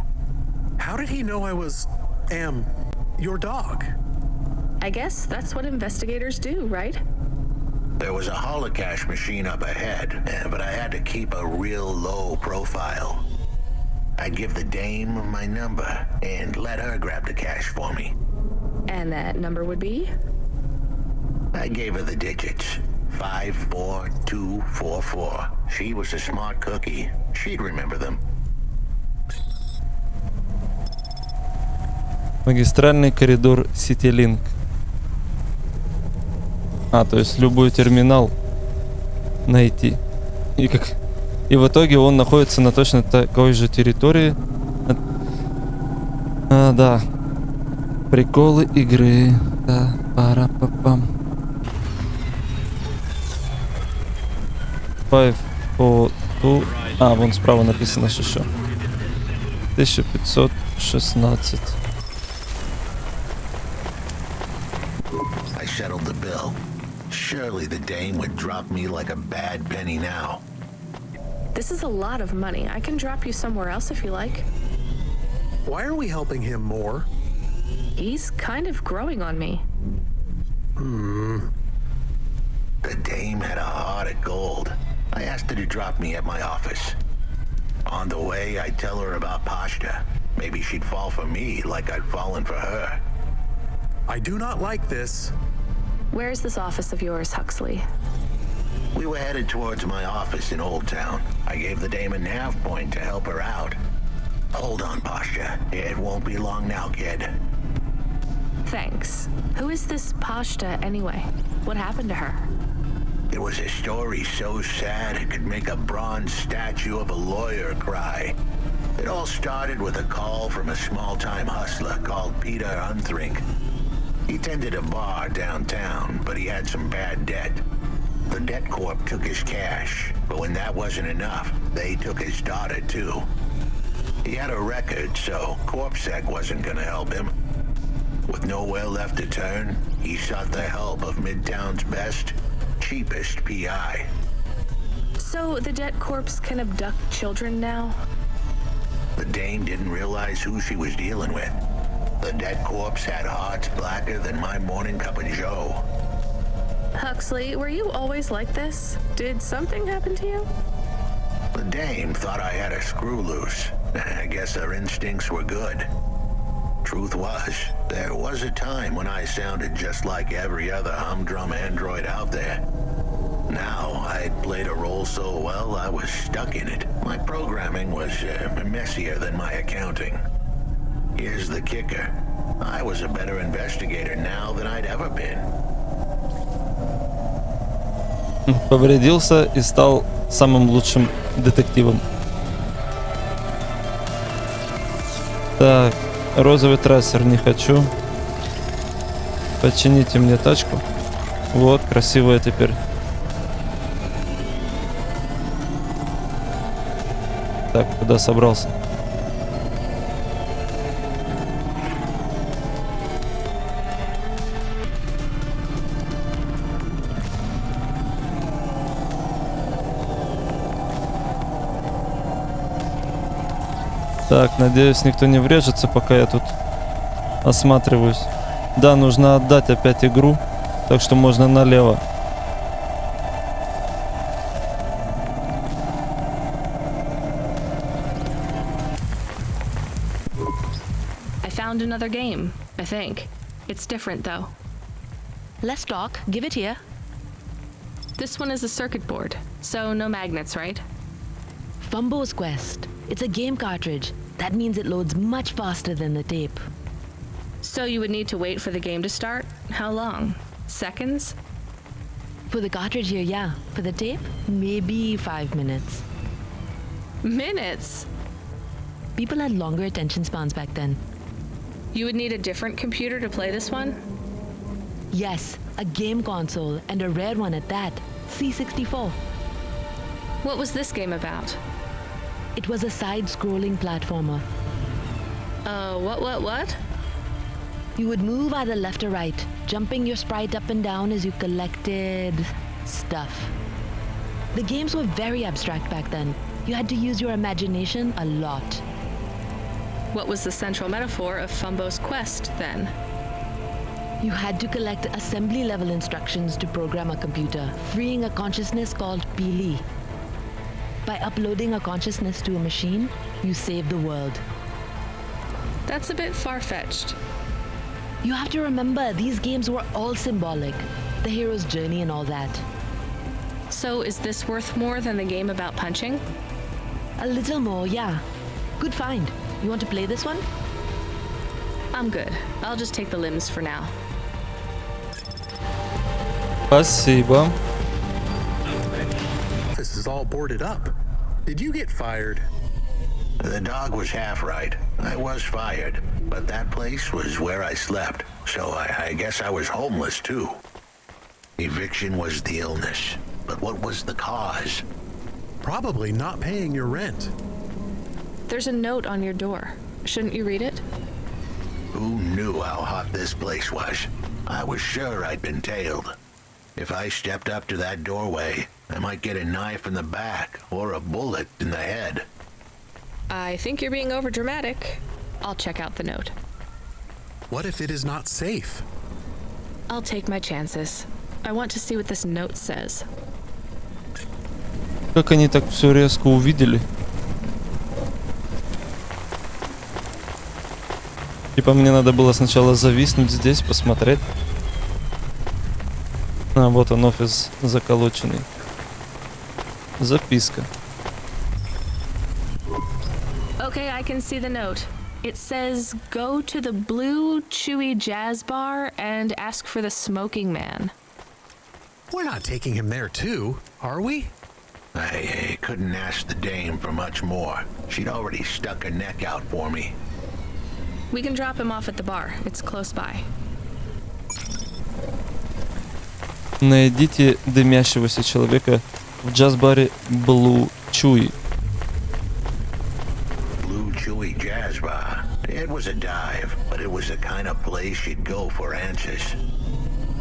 How did he know I was, your dog? I guess that's what investigators do, right? There was a holocash machine up ahead, but I had to keep a real low profile. I'd give the dame my number and let her grab the cash for me. And that number would be? I gave her the digits. 54244. She was a smart cookie. She'd remember them. Магистральный коридор CityLink. То есть любой терминал найти. И в итоге он находится на точно такой же территории. Да. Приколы игры. Да. Пара-па-пам. 542. Вон справа написано еще. 1516. I settled the bill. Surely the dame would drop me like a bad penny now. This is a lot of money. I can drop you somewhere else if you like. Why are we helping him more? He's kind of growing on me. The dame had a heart of gold. I asked her to drop me at my office. On the way, I'd tell her about Pashta. Maybe she'd fall for me like I'd fallen for her. I do not like this. Where's this office of yours, Huxley? We were headed towards my office in Old Town. I gave the dame a nav point to help her out. Hold on, Pashta. It won't be long now, kid. Thanks. Who is this Pashta anyway? What happened to her? It was a story so sad it could make a bronze statue of a lawyer cry. It all started with a call from a small-time hustler called Peter Unthrink. He tended a bar downtown, but he had some bad debt. The debt corp took his cash, but when that wasn't enough, they took his daughter too. He had a record, so CorpSec wasn't gonna help him. With nowhere left to turn, he sought the help of Midtown's best, cheapest PI. So the debt corpse can abduct children now? The dame didn't realize who she was dealing with. The dead corpse had hearts blacker than my morning cup of joe. Huxley, were you always like this? Did something happen to you? The dame thought I had a screw loose. I guess her instincts were good. Truth was, there was a time when I sounded just like every other humdrum android out there. Now, I'd played a role so well, I was stuck in it. My programming was messier than my accounting. Here's the kicker. I was a better investigator now than I'd ever been. Повредился и стал самым лучшим детективом. Так, розовый трассер не хочу. Почините мне тачку. Вот, красивая теперь. Так, куда собрался? Так, надеюсь, никто не врежется, пока я тут осматриваюсь. Да, нужно отдать опять игру, так что можно налево. I found another game, I think. It's different though. Let's talk. Give it here. This one is a circuit board, so no magnets, right? Fumbo's Quest. It's a game cartridge. That means it loads much faster than the tape. So you would need to wait for the game to start? How long? Seconds? For the cartridge here, yeah. For the tape, maybe 5 minutes. Minutes? People had longer attention spans back then. You would need a different computer to play this one? Yes, a game console, and a rare one at that. C64. What was this game about? It was a side-scrolling platformer. What? You would move either left or right, jumping your sprite up and down as you collected stuff. The games were very abstract back then. You had to use your imagination a lot. What was the central metaphor of Fumbo's Quest, then? You had to collect assembly-level instructions to program a computer, freeing a consciousness called Pili. By uploading a consciousness to a machine, you save the world. That's a bit far-fetched. You have to remember, these games were all symbolic. The hero's journey and all that. So is this worth more than the game about punching? A little more, yeah. Good find. You want to play this one? I'm good. I'll just take the limbs for now. Спасибо. This is all boarded up. Did you get fired? The dog was half right. I was fired, but that place was where I slept, so I guess I was homeless too. Eviction was the illness, but what was the cause? Probably not paying your rent. There's a note on your door. Shouldn't you read it? Who knew how hot this place was? I was sure I'd been tailed. If I stepped up to that doorway, I might get a knife in the back or a bullet in the head. I think you're being overdramatic. I'll check out the note. What if it is not safe? I'll take my chances. I want to see what this note says. Как они так все резко увидели? Типа мне надо было сначала зависнуть здесь, посмотреть. А, вот он, офис заколоченный. Записка. Okay, I can see the note. It says, go to the Blue Chewy Jazz Bar and ask for the smoking man. We're not taking him there too, are we? I couldn't ask the dame for much more. She'd already stuck her neck out for me. We can drop him off at the bar. It's close by. Найдите дымящегося человека в джаз-баре Blue Chewy. Blue Chewy Jazz Bar. It was a dive, but it was the kind of place you'd go for answers.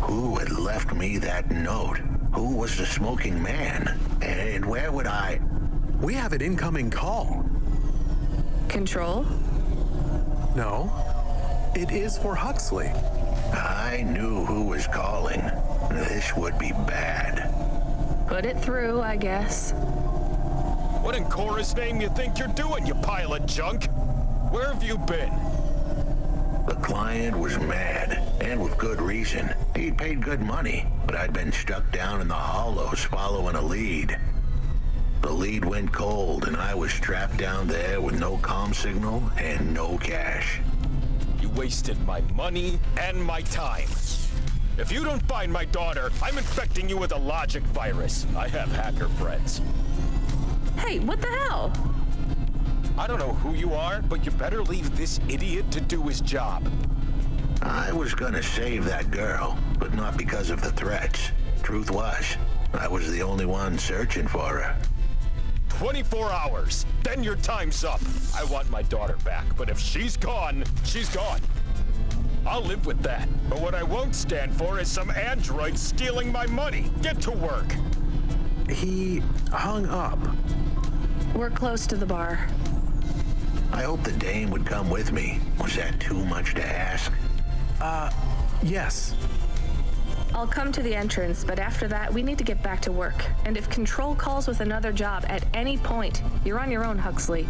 Who had left me that note? Who was the smoking man? And where would I... We have an incoming call. Control? No, it is for Huxley. I knew who was calling. This would be bad. Put it through, I guess. What in Cora's name you think you're doing, you pile of junk? Where have you been? The client was mad, and with good reason. He'd paid good money, but I'd been stuck down in the hollows following a lead. The lead went cold, and I was trapped down there with no comm signal and no cash. You wasted my money and my time. If you don't find my daughter, I'm infecting you with a logic virus. I have hacker friends. Hey, what the hell? I don't know who you are, but you better leave this idiot to do his job. I was gonna save that girl, but not because of the threats. Truth was, I was the only one searching for her. 24 hours, then your time's up. I want my daughter back, but if she's gone, she's gone. I'll live with that, but what I won't stand for is some android stealing my money. Get to work. He hung up. We're close to the bar. I hope the dame would come with me. Was that too much to ask? Yes. I'll come to the entrance, but after that, we need to get back to work. And if Control calls with another job at any point, you're on your own, Huxley.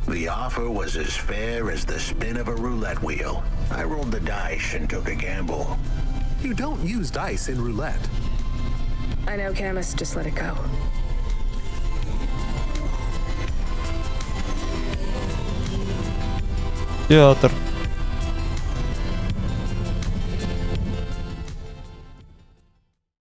The offer was as fair as the spin of a roulette wheel. I rolled the dice and took a gamble. You don't use dice in roulette. I know, Camus, just let it go. Театр.